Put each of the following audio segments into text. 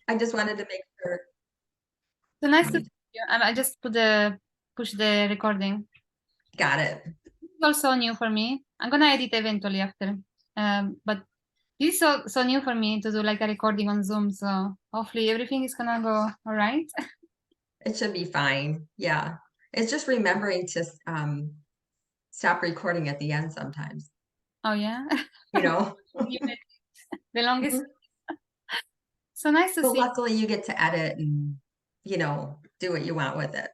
I just wanted to make sure. So nice to see you. I just push the recording. Got it. It's also new for me. I'm gonna edit eventually after. But this is so new for me to do like a recording on Zoom. So hopefully everything is gonna go all right. It should be fine. Yeah. It's just remembering to stop recording at the end sometimes, Oh yeah. you know? The longest. Mhm. So nice to But see. luckily you get to edit and, do what you want with it.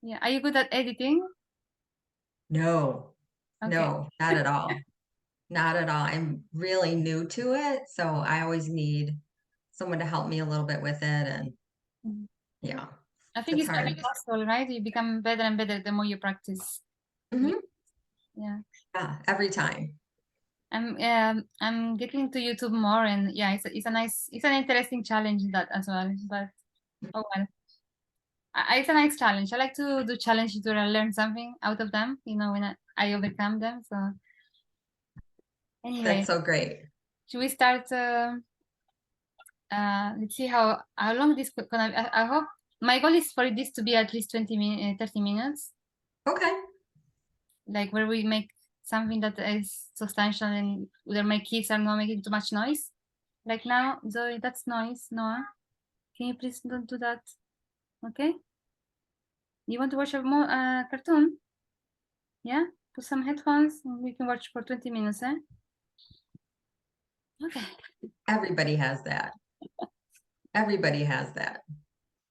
Yeah. Are you good at editing? No, Okay. no, not at all. Not at all. I'm really new to it, so I always need someone to help me a little bit with it, and Mhm. yeah, I think it's it's like hard. a muscle, right? You become better and better the more you practice. Mhm. Yeah. Yeah, every time. I'm getting to YouTube more, and yeah, it's an interesting challenge that as well. But oh well, it's a nice challenge. I like to do challenges where I learn something out of them. When I overcome them. So anyway, That's so great. should we start? Let's see how long this gonna. I hope my goal is for this to be at least 30 minutes, Okay. like where we make something that is substantial and where my kids are not making too much noise. Like now, Zoe, that's noise. Noah, can you please don't do that? Okay. You want to watch a more cartoon? Yeah. Put some headphones and we can watch for 20 minutes. Eh? Okay. Everybody has that. Everybody has that.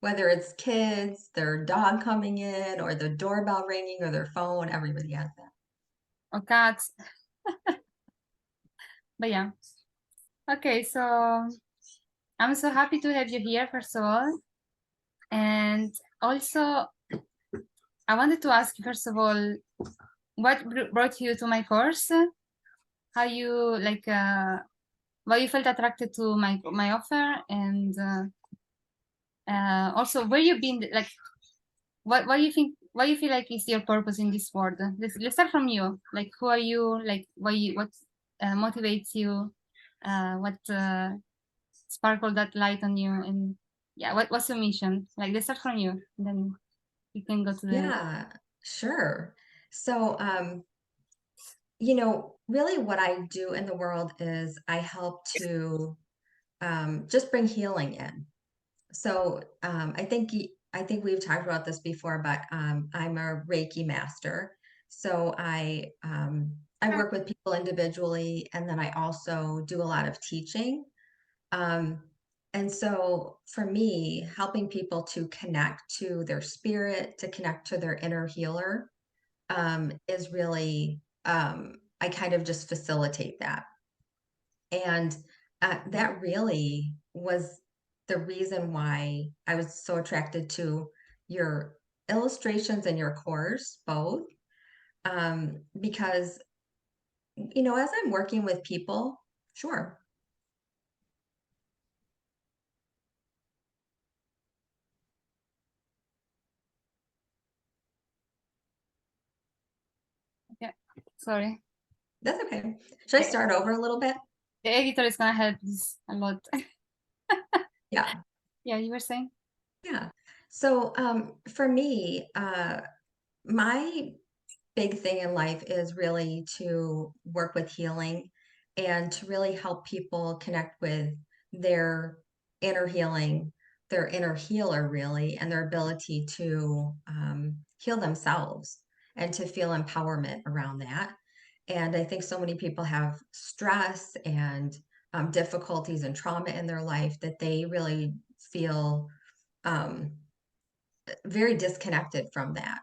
Whether it's kids, their dog coming in, or the doorbell ringing, or their phone, everybody has that. Or cats. But yeah. Okay. So I'm so happy to have you here, first of all. And also, I wanted to ask you, first of all, what brought you to my course? How you like, why you felt attracted to my offer, and also where you been, like, what do you think? What do you feel like is your purpose in this world? Let's start from you. Like, who are you? Like, what motivates you? What sparkled that light on you? And yeah, what's your mission? Like, let's start from you, and then you can go to the. Yeah, sure. So, really what I do in the world is I help to just bring healing in. So I think we've talked about this before, but I'm a Reiki master. So I work with people individually, and then I also do a lot of teaching. Um, and so for me, helping people to connect to their spirit, to connect to their inner healer, is really I kind of just facilitate that. And, that really was the reason why I was so attracted to your illustrations and your course, both, because, as I'm working with people. Sure. Okay, sorry. That's okay. Should I The, start over a little bit? the editor is gonna help this a lot. Yeah. Yeah, you were saying. Yeah. So, for me, my big thing in life is really to work with healing and to really help people connect with their inner healing, their inner healer, really, and their ability to heal themselves and to feel empowerment around that. And I think so many people have stress and difficulties and trauma in their life that they really feel um, very disconnected from that.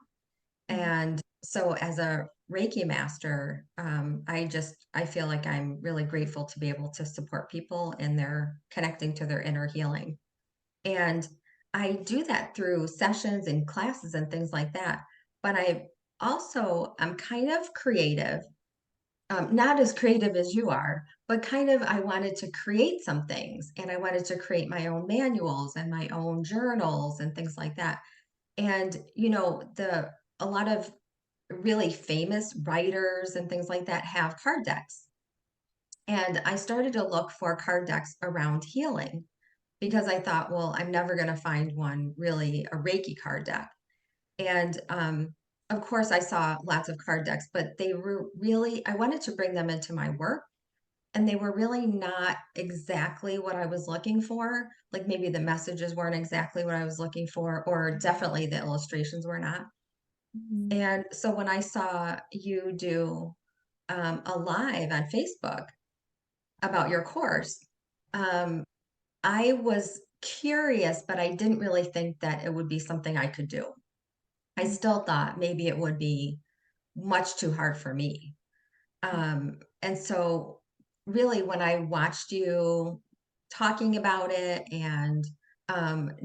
Mhm. And so as a Reiki master, I feel like I'm really grateful to be able to support people in their connecting to their inner healing. And I do that through sessions and classes and things like that. But I'm kind of creative, not as creative as you are, but kind of I wanted to create some things, and I wanted to create my own manuals and my own journals and things like that. And the a lot of really famous writers and things like that have card decks. And I started to look for card decks around healing. because I thought, well, I'm never going to find one really a Reiki card deck. And of course, I saw lots of card decks, but they were really, I wanted to bring them into my work, and they were really not exactly what I was looking for. Like maybe the messages weren't exactly what I was looking for, or definitely the illustrations were not. Mhm. And so when I saw you do a live on Facebook about your course, um, I was curious, but I didn't really think that it would be something I could do. I still thought maybe it would be much too hard for me. And so really when I watched you talking about it and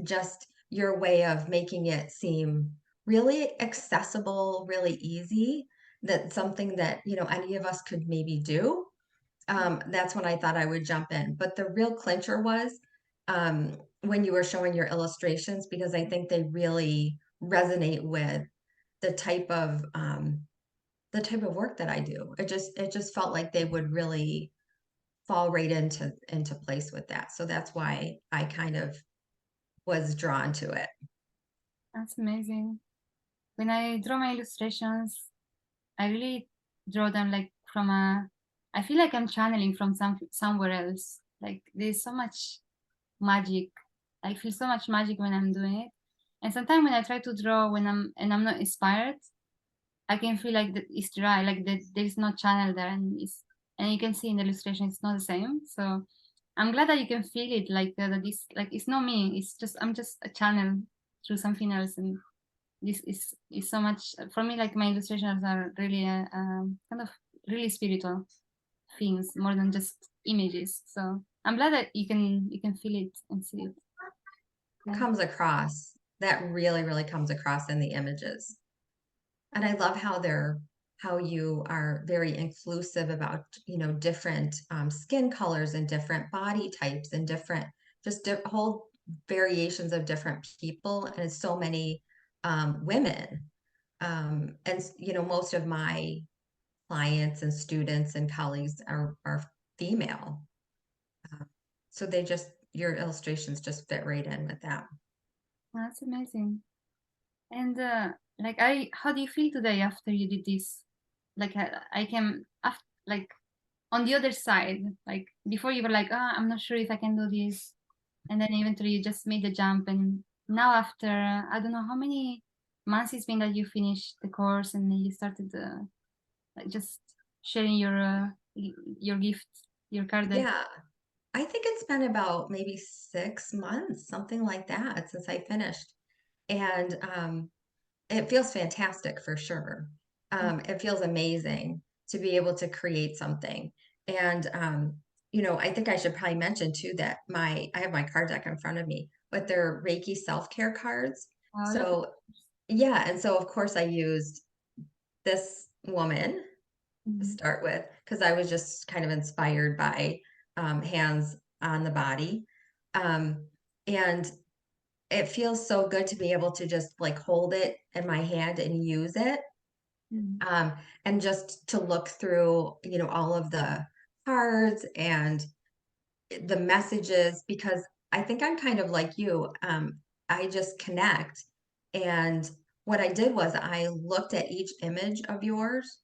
just your way of making it seem really accessible, really easy, that something that, any of us could maybe do, that's when I thought I would jump in. But the real clincher was when you were showing your illustrations, because I think they really resonate with the type of um, the type of work that I do. It just felt like they would really fall right into place with that. So that's why I kind of was drawn to it. That's amazing. When I draw my illustrations, I really draw them like from a. I feel like I'm channeling from somewhere else. Like there's so much magic. I feel so much magic when I'm doing it. And sometimes when I try to draw when I'm not inspired, I can feel like that it's dry, like that there's no channel there, and you can see in the illustration it's not the same. So I'm glad that you can feel it like that. This like it's not me. It's just I'm just a channel through something else, and this is so much for me. Like my illustrations are really kind of really spiritual things more than just images. So I'm glad that you can feel it and see it. Yeah. Comes across that really, really comes across in the images. And I love how you are very inclusive about, different skin colors and different body types and different, just whole variations of different people. And it's so many women. And, most of my clients and students and colleagues are female. Uh, so your illustrations just fit right in with that. That's amazing. And like how do you feel today after you did this? Like I can after, like on the other side, like before you were like, ah, I'm not sure if I can do this, and then eventually you just made the jump, and now after I don't know how many months it's been that you finished the course and then you started like just sharing your gift, your card deck. Yeah, I think it's been about maybe 6 months, something like that, since I finished. And it feels fantastic for sure. It feels amazing to be able to create something. And I think I should probably mention too that I have my card deck in front of me, but they're Reiki self-care cards. Wow, look at So yeah, and so of course I used this woman to mhm, start with because I was just kind of inspired by hands on the body. Um, and it feels so good to be able to just like hold it in my hand and use it. mhm, Um, and just to look through, all of the cards and the messages, because I think I'm kind of like you. I just connect. And what I did was I looked at each image of yours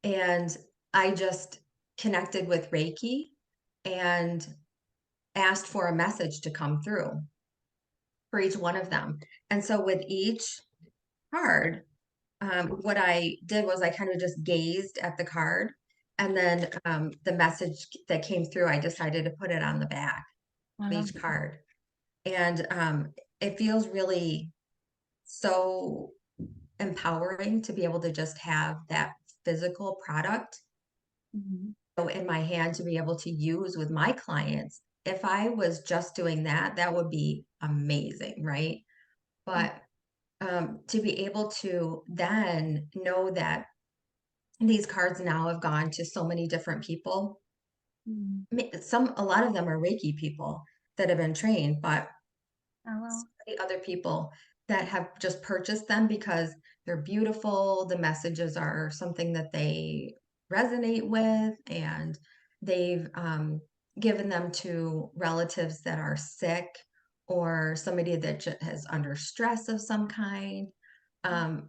and I just connected with Reiki and asked for a message to come through for each one of them. And so with each card, what I did was I kind of just gazed at the card, and then the message that came through, I decided to put it on the back I of love each it. card. And it feels really so empowering to be able to just have that physical product Mhm, in my hand to be able to use with my clients. If I was just doing that, that would be amazing, right? mm, But to be able to then know that these cards now have gone to so many different people. mhm. A lot of them are Reiki people that have been trained, but Oh so wow. many other people that have just purchased them because they're beautiful. The messages are something that they resonate with, and they've given them to relatives that are sick or somebody that is under stress of some kind.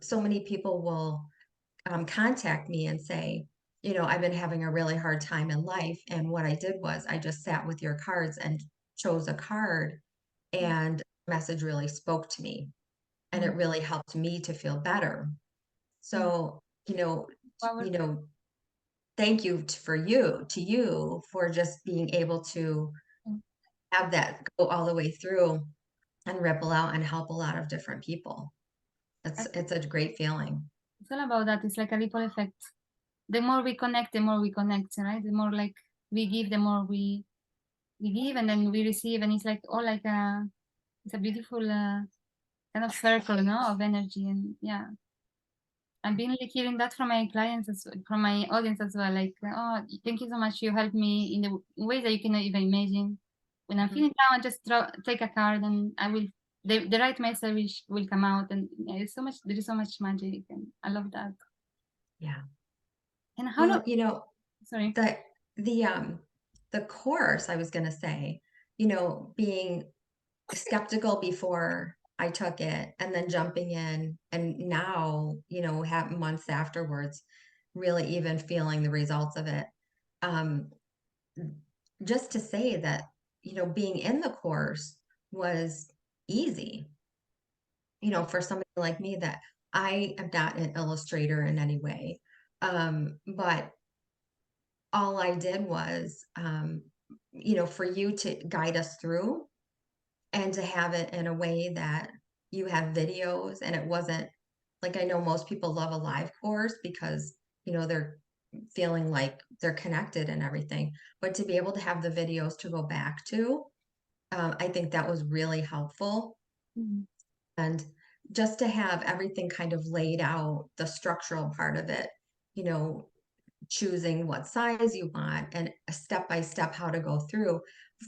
So many people will contact me and say, I've been having a really hard time in life. And what I did was I just sat with your cards and chose a card, and the message really spoke to me and it really helped me to feel better. So, Wow. you know, thank you for you to you for just being able to have that go all the way through and ripple out and help a lot of different people. It's a great feeling. It's all about that. It's like a ripple effect. The more we connect, right? The more like we give, the more we give, and then we receive, and it's like all like it's a beautiful kind of circle, of energy, and yeah. I've been like hearing that from my clients, from my audience as well. Like, oh, thank you so much. You helped me in the ways that you cannot even imagine. When I'm Mhm. feeling down, I just take a card, and I will the right message will come out, and yeah, it's so much. There is so much magic, and I love that. Yeah. And how long? Well, Sorry. the the course, I was going to say, being skeptical before I took it and then jumping in, and now, have months afterwards, really even feeling the results of it. Um, just to say that, being in the course was easy, for somebody like me that I am not an illustrator in any way. But all I did was, for you to guide us through and to have it in a way that you have videos and it wasn't like, I know most people love a live course because, they're feeling like they're connected and everything, but to be able to have the videos to go back to, I think that was really helpful. Mhm. And just to have everything kind of laid out, the structural part of it, you know, choosing what size you want and a step by step how to go through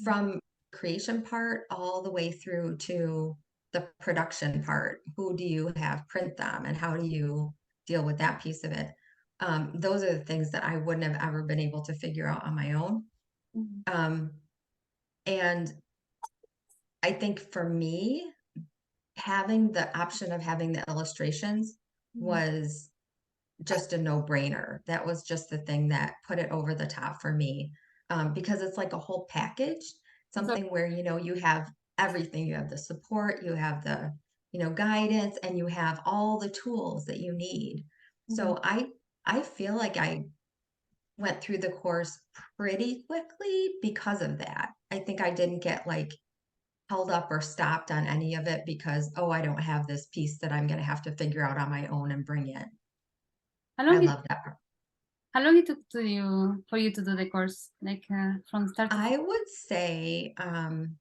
from creation part all the way through to the production part. Who do you have print them and how do you deal with that piece of it? Those are the things that I wouldn't have ever been able to figure out on my own. Mhm. Um, and I think for me, having the option of having the illustrations Mhm. was just a no-brainer. That was just the thing that put it over the top for me, because it's like a whole package, So, something where, you have everything. You have the support, you have the, guidance, and you have all the tools that you need. mhm. So I feel like I went through the course pretty quickly because of that. I think I didn't get, like, held up or stopped on any of it because, "Oh, I don't have this piece that I'm gonna have to figure out on my own and bring in." how I long it love that part. how long it took to you for you to do the course, like from start to finish? I would say, I'm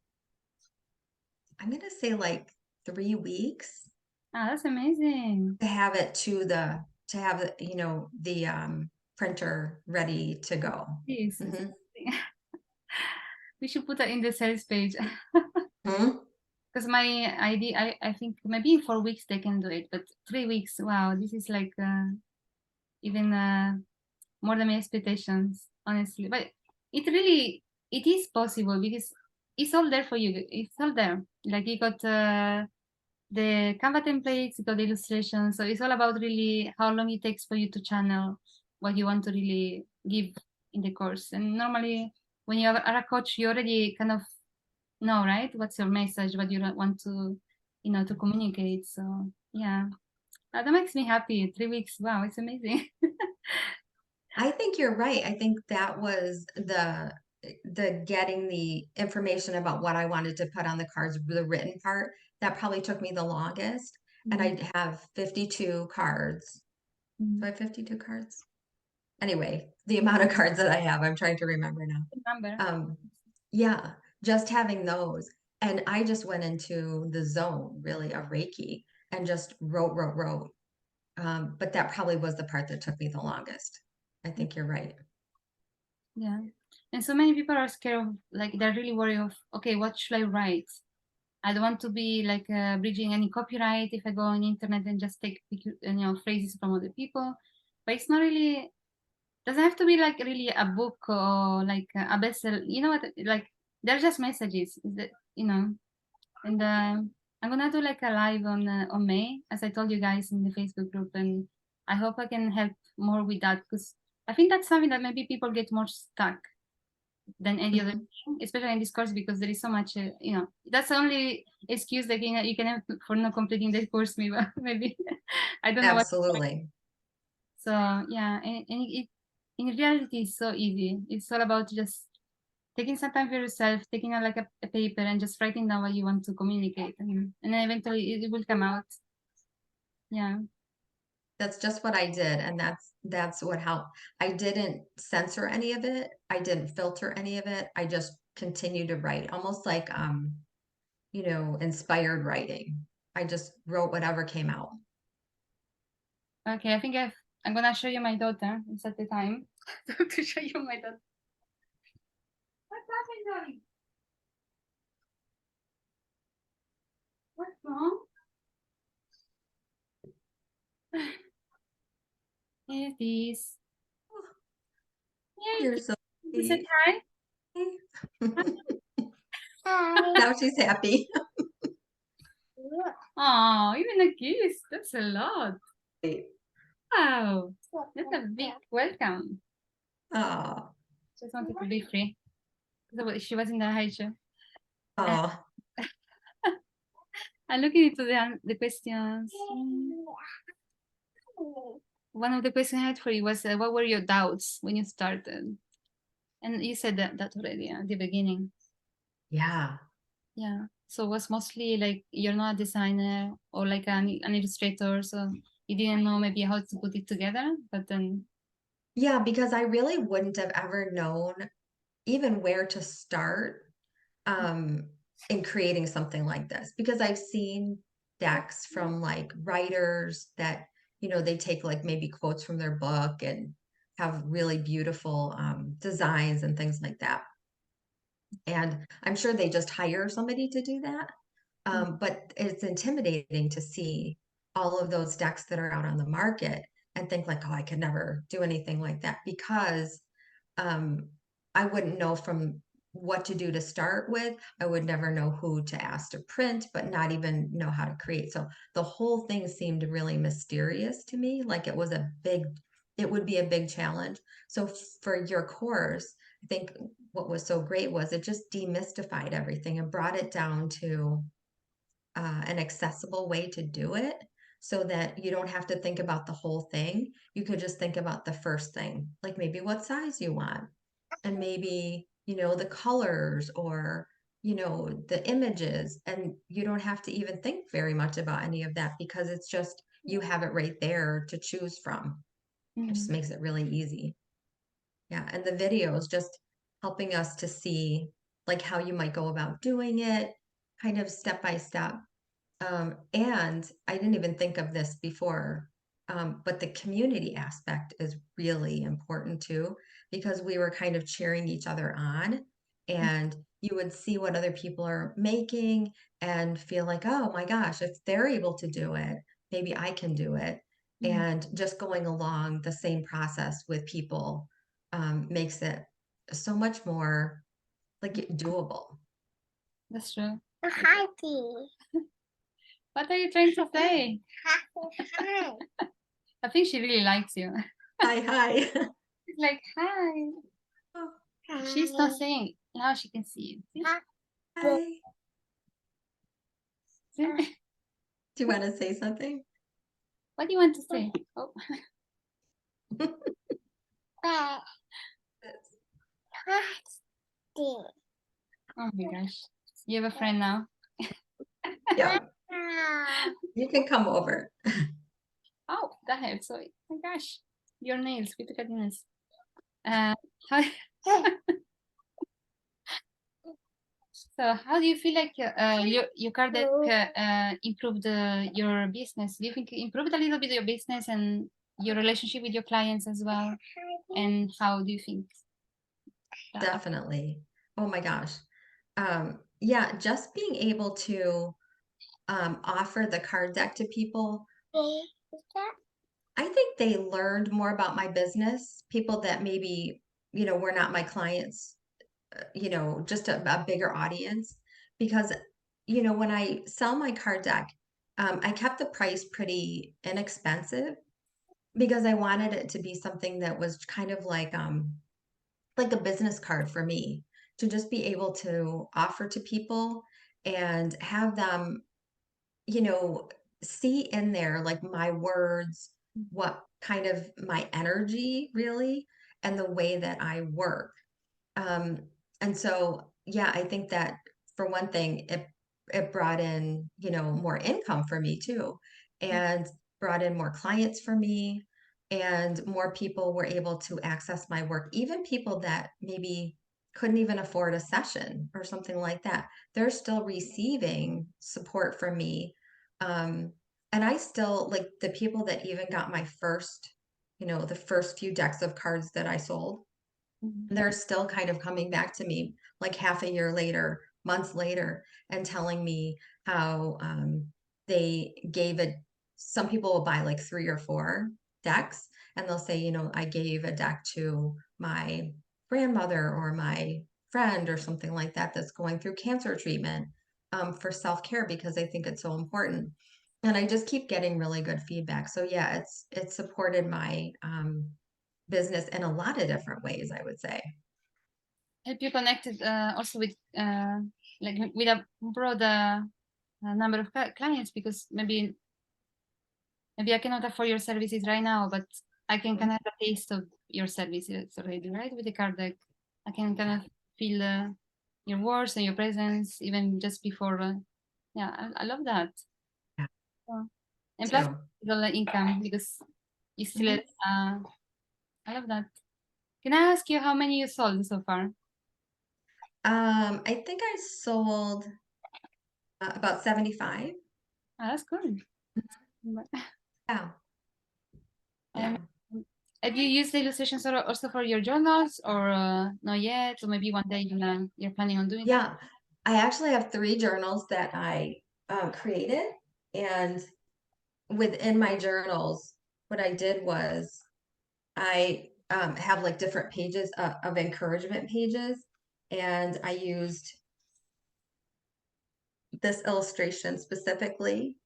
gonna say like 3 weeks Ah, that's amazing. to have it to have the, printer ready to go. This is Mhm. amazing. We should put that in the sales page. Mhm. Because my idea, I think maybe in 4 weeks they can do it, but 3 weeks, wow, this is like even more than my expectations, honestly. But it really, it is possible because it's all there for you. It's all there. Like you got the Canva templates, you got the illustrations. So it's all about really how long it takes for you to channel what you want to really give in the course. And normally when you are a coach, you already kind of know, right? What's your message, what you want to, to communicate. So yeah, that makes me happy. 3 weeks. Wow, it's amazing. I think you're right. I think that was the getting the information about what I wanted to put on the cards, the written part, that probably took me the longest, and Mhm. I have 52 cards. Do Mhm. I have 52 cards? Anyway, the amount of cards that I have, I'm trying to remember now. Good number. Um, yeah, just having those. And I just went into the zone really of Reiki and just wrote, wrote, wrote. But that probably was the part that took me the longest. I think you're right. Yeah. And so many people are scared of, like, they're really worried of, okay, what should I write? I don't want to be like bridging any copyright if I go on internet and just take phrases from other people. But it's not really. doesn't have to be like really a book or like a bestseller. You know what? Like they're just messages. You know, and I'm gonna do like a live on May, as I told you guys in the Facebook group, and I hope I can help more with that because I think that's something that maybe people get more stuck than any other Mhm. thing, especially in this course because there is so much. You know, that's the only excuse that you can have for not completing the course. Maybe maybe I don't know what. Absolutely. So yeah, and in reality it's so easy. It's all about just taking some time for yourself, taking out like a paper and just writing down what you want to communicate, and then eventually it will come out. Yeah. That's just what I did, and that's what helped. I didn't censor any of it. I didn't filter any of it. I just continued to write, almost like inspired writing. I just wrote whatever came out. Okay, I think I'm gonna show you my daughter. It's at the time to show you my daughter. What's happening, darling? What's wrong? Here it is. Here You're it is. so You said sweet. hi. Now she's happy. Oh, even a kiss. That's a lot. Wow. That's a big welcome. Oh, Just wanted to be free. So she was in the high show. oh, I'm looking into the questions. One of the questions I had for you was, what were your doubts when you started? And you said that already at the beginning. yeah. Yeah. So it was mostly like you're not a designer or like an illustrator, so you didn't know maybe how to put it together. But then, Yeah, because I really wouldn't have ever known even where to start um, in creating something like this because I've seen decks from like writers that, they take like maybe quotes from their book and have really beautiful designs and things like that. And I'm sure they just hire somebody to do that. mm, But it's intimidating to see all of those decks that are out on the market and think like, oh, I could never do anything like that because um, I wouldn't know from what to do to start with. I would never know who to ask to print, but not even know how to create. So the whole thing seemed really mysterious to me, like it would be a big challenge. So for your course, I think what was so great was it just demystified everything and brought it down to an accessible way to do it so that you don't have to think about the whole thing. You could just think about the first thing, like maybe what size you want, and maybe, the colors or, the images. And you don't have to even think very much about any of that because it's just you have it right there to choose from. It just mm, makes it really easy. Yeah. And the videos just helping us to see like how you might go about doing it, kind of step by step. And I didn't even think of this before, but the community aspect is really important too, because we were kind of cheering each other on, and you would see what other people are making and feel like, oh my gosh, if they're able to do it, maybe I can do it. mm, And just going along the same process with people makes it so much more like doable. that's true. What are you trying to say? I think she really likes you. Hi, hi. She's like, hi. She's not saying. Now she can see you. Hi. See? Do you want to say something? What do you want to say? Oh, oh my gosh. You have a friend now. Yeah, you can come over. Oh, that hurts. So, oh my gosh. Your nails. We took at nails. Uh, how, so how do you feel like your card deck improved your business? Do you think it improved a little bit your business and your relationship with your clients as well? And how do you think that? Definitely. Oh my gosh. Yeah, just being able to offer the card deck to people. I think they learned more about my business, people that maybe, were not my clients, just a bigger audience. Because, when I sell my card deck, I kept the price pretty inexpensive because I wanted it to be something that was kind of like a business card for me to just be able to offer to people and have them, you know, see in there like my words, what kind of my energy really, and the way that I work. Um, and so, yeah, I think that for one thing, it brought in, more income for me too, and brought in more clients for me, and more people were able to access my work. Even people that maybe couldn't even afford a session or something like that, they're still receiving support from me. Um, and I still like the people that even got my first, the first few decks of cards that I sold, Mhm. they're still kind of coming back to me like half a year later, months later, and telling me how they gave it. Some people will buy like 3 or 4 decks, and they'll say, I gave a deck to my grandmother or my friend or something like that that's going through cancer treatment, for self care because I think it's so important. And I just keep getting really good feedback. So yeah, it's supported my business in a lot of different ways, I would say. Help you connected also with like with a broader number of clients, because maybe I cannot afford your services right now, but I can kind of have a taste of your services already, right? With the card deck, I can kind of feel your words and your presence even just before. Yeah, I love that. Yeah, Uh, and plus, too. the income, because you still. Mhm. I love that. Can I ask you how many you sold so far? I think I sold about 75. Oh, that's good. Yeah, And yeah, have you used the illustrations also for your journals, or not yet? Or maybe one day you're planning on doing that? yeah. I actually have 3 journals that I created, and within my journals, what I did was I have like different pages of encouragement pages, and I used this illustration specifically.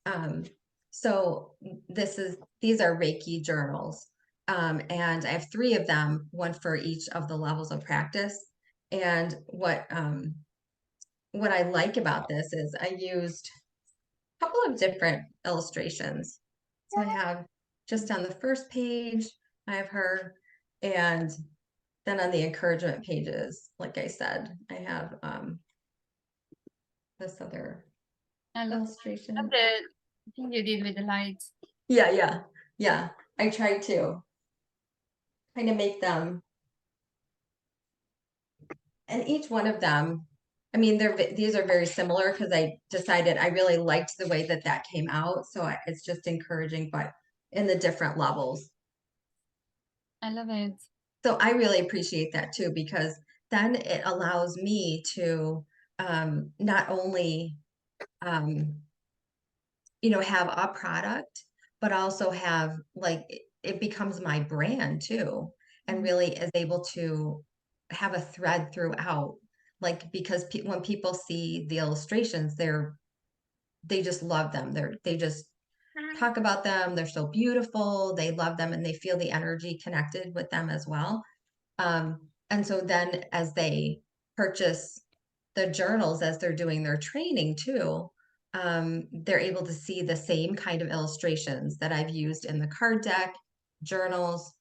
Um, so these are Reiki journals. And I have 3 of them, one for each of the levels of practice. And what I like about this is I used a couple of different illustrations. So I have just on the first page, I have her, and then on the encouragement pages, like I said, I have this other I love illustration. the thing you did with the lights. Yeah, yeah, yeah. I try to kind of make them, and each one of them, I mean, these are very similar because I decided I really liked the way that that came out. So it's just encouraging, but in the different levels. I love it. So I really appreciate that too, because then it allows me to not only um, have a product, but also have like it becomes my brand too, and Mhm. really is able to have a thread throughout. Like because when people see the illustrations, they just love them. They just talk about them. They're so beautiful. They love them, and they feel the energy connected with them as well. And so then as they purchase the journals as they're doing their training too, they're able to see the same kind of illustrations that I've used in the card deck, journals,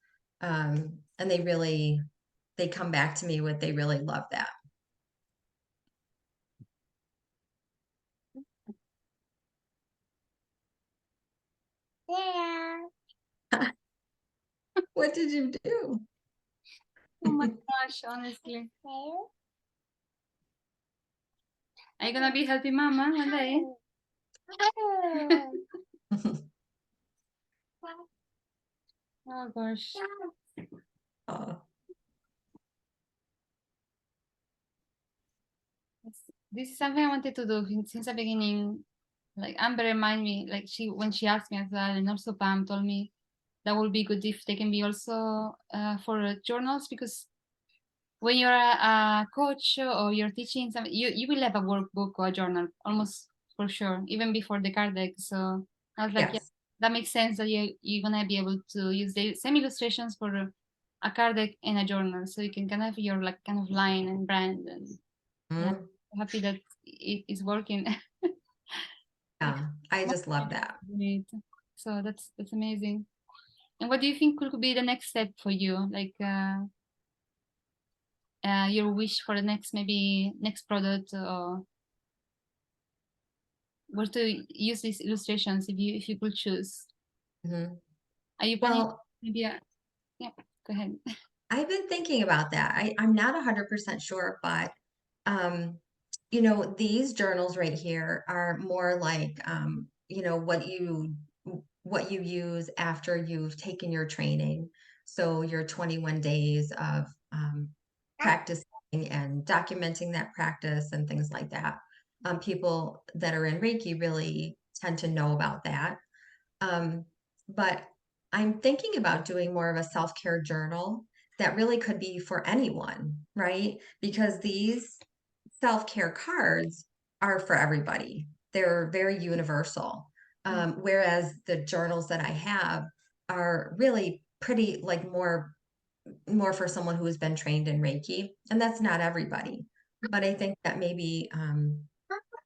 and they come back to me with they really love that. Yeah. What did you do? Oh my gosh, honestly. Are you gonna be helping mama one day? Oh gosh. Oh, This is something I wanted to do since the beginning. Like Amber reminded me, like when she asked me as well, and also Pam told me, that would be good if they can be also for journals, because when you're a coach or you're teaching something, you will have a workbook or a journal almost for sure, even before the card deck. So I was like, yeah, Yes. that makes sense that you're gonna be able to use the same illustrations for a card deck and a journal, so you can kind of have your like kind of line and brand. And yeah, Mhm. happy that it is working. Like, Yeah, I just love that. great. So that's amazing. And what do you think could be the next step for you? Like your wish for the next, maybe next product, or where to use these illustrations if you could choose? Mhm. Are you planning Well, maybe yeah, go ahead. I've been thinking about that. I'm not 100% sure, but um, you know, these journals right here are more like you know, what you use after you've taken your training. So your 21 days of practicing and documenting that practice and things like that. People that are in Reiki really tend to know about that. Um, but I'm thinking about doing more of a self-care journal that really could be for anyone, right? Because these self-care cards are for everybody. They're very universal. Whereas the journals that I have are really pretty like more for someone who has been trained in Reiki, and that's not everybody. But I think that maybe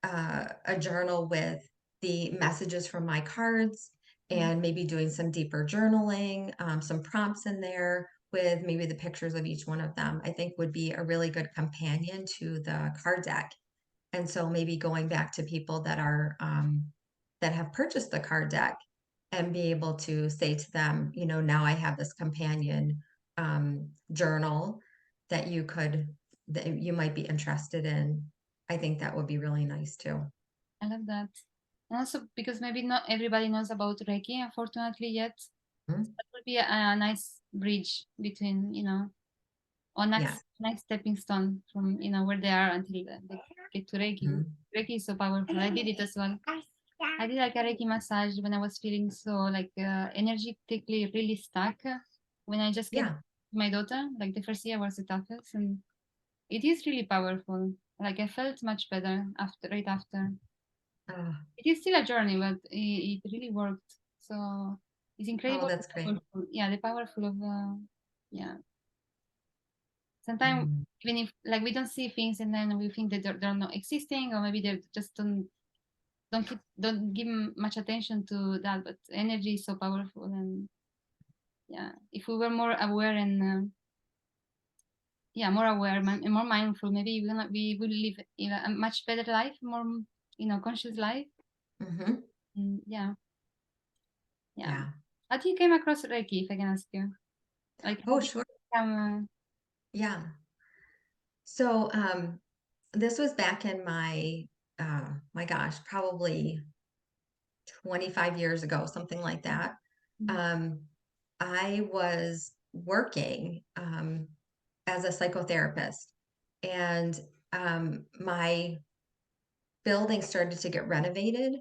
a journal with the messages from my cards Mhm. and maybe doing some deeper journaling, some prompts in there with maybe the pictures of each one of them, I think would be a really good companion to the card deck. And so maybe going back to people that are that have purchased the card deck and be able to say to them, you know, now I have this companion journal that you might be interested in. I think that would be really nice too. I love that. And also because maybe not everybody knows about Reiki, unfortunately, yet. Mhm. That would be a nice bridge between, or next Yes. next stepping stone from where they are until they get to Reiki. Mhm. Reiki is so powerful. I did it as well. I did like a Reiki massage when I was feeling so like energetically really stuck. When I just get Yeah. my daughter, like the first year was the toughest, and it is really powerful. Like I felt much better after, right after. Oh, It is still a journey, but it really worked. So it's oh, incredible. that's great. Powerful. Yeah, the powerful of yeah. Sometimes Mm. even if like we don't see things and then we think that they're not existing, or maybe they just don't give much attention to that. But energy is so powerful, and yeah, if we were more aware and yeah, more aware and more mindful, maybe we will live in a much better life, more conscious life. Mhm. Yeah, yeah. Yeah. How do you came across Reiki, if I can ask you? Like, how Oh, did sure. you become? Yeah. So, this was back in my gosh, probably 25 years ago, something like that. Mm, Um, I was working as a psychotherapist, and my building started to get renovated,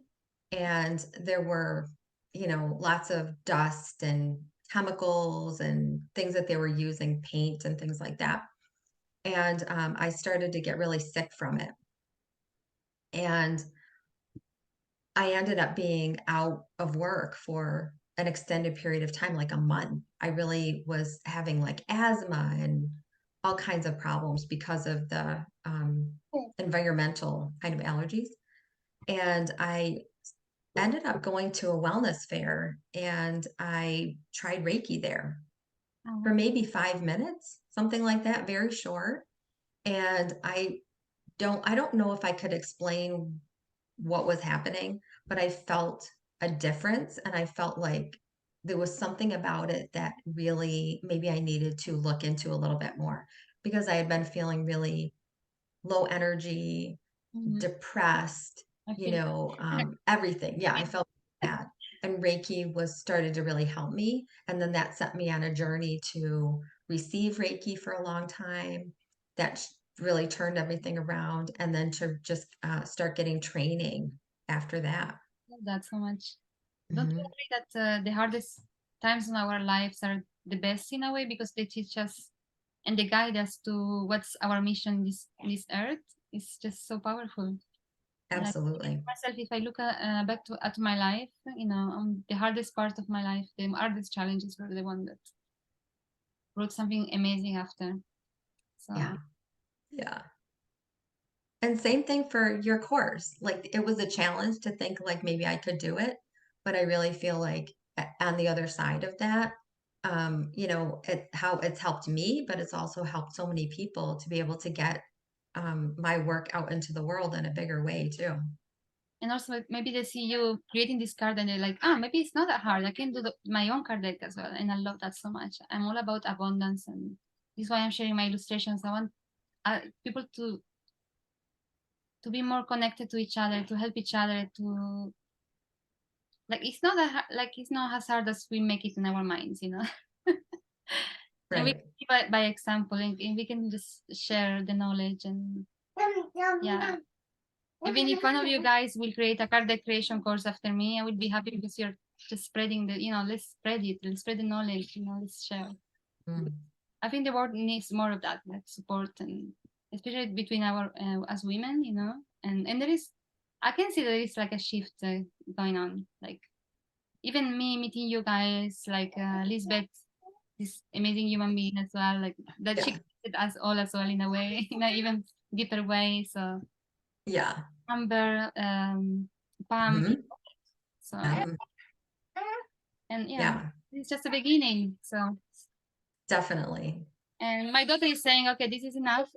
and there were, you know, lots of dust and chemicals and things that they were using, paint and things like that. And I started to get really sick from it. And I ended up being out of work for an extended period of time, like a month. I really was having like asthma and all kinds of problems because of the environmental kind of allergies. And I ended up going to a wellness fair and I tried Reiki there for oh, maybe 5 minutes, something like that, very short. And I don't know if I could explain what was happening, but I felt a difference and I felt like there was something about it that really maybe I needed to look into a little bit more because I had been feeling really low energy, mhm. depressed, I you feel know, everything. Yeah, I felt bad. And Reiki was started to really help me. And then that set me on a journey to receive Reiki for a long time. That really turned everything around. And then to just start getting training after that. love that so much. Don't you Hmm. agree that the hardest? times in our lives are the best in a way, because they teach us and they guide us to what's our mission this earth. It's just so powerful. Like Absolutely. myself, if I look back at my life, the hardest part of my life, the hardest challenges were the one that brought something amazing after. So Yeah. Yeah. And same thing for your course. Like it was a challenge to think like maybe I could do it, but I really feel like on the other side of that, how it's helped me, but it's also helped so many people to be able to get my work out into the world in a bigger way too. and also maybe they see you creating this card and they're like, maybe it's not that hard. I can do my own card deck as well. And I love that so much. I'm all about abundance, and this is why I'm sharing my illustrations. I want people to be more connected to each other, to help each other, to like it's not as hard as we make it in our minds, And we Right. can by example, and we can just share the knowledge. And yeah, even if one of you guys will create a card deck creation course after me, I would be happy, because you're just spreading let's spread it, let's spread the knowledge, let's share. Mm. I think the world needs more of that, like support, and especially between our as women, and there is, I can see there is like a shift going on, like even me meeting you guys, like Lisbeth, this amazing human being as well, like that she Yeah. connected us all as well in a way, in an even deeper way. So Yeah. Amber, Pam, Hmm. so and Yeah. it's just a beginning. So, Definitely. and my daughter is saying, okay, this is enough.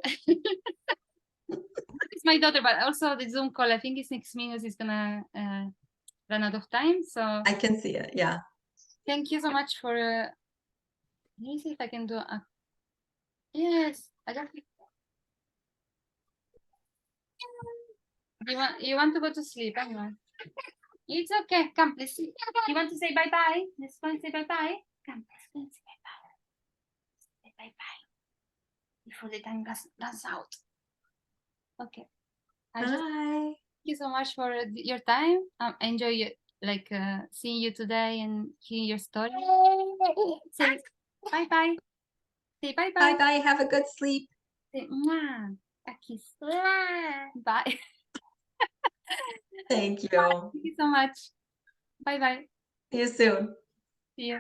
It's my daughter, but also the Zoom call, I think it's 6 minutes, is gonna run out of time. So I can see it. Yeah. thank you so much for let me see if I can do a yes, I don't. You want to go to sleep? I know. It's okay. Come, let's see. You want to say bye bye? Let's go and say bye bye. Come, let's go and say bye bye. Say bye bye before the time runs out. Okay. I just Bye. thank you so much for your time. I enjoy like seeing you today and hearing your story. Say bye bye. Say bye Bye bye. bye. Have a good sleep. Say mwah. A kiss. Bye. Thank Thank you. you so much. Bye bye. See you soon. See you.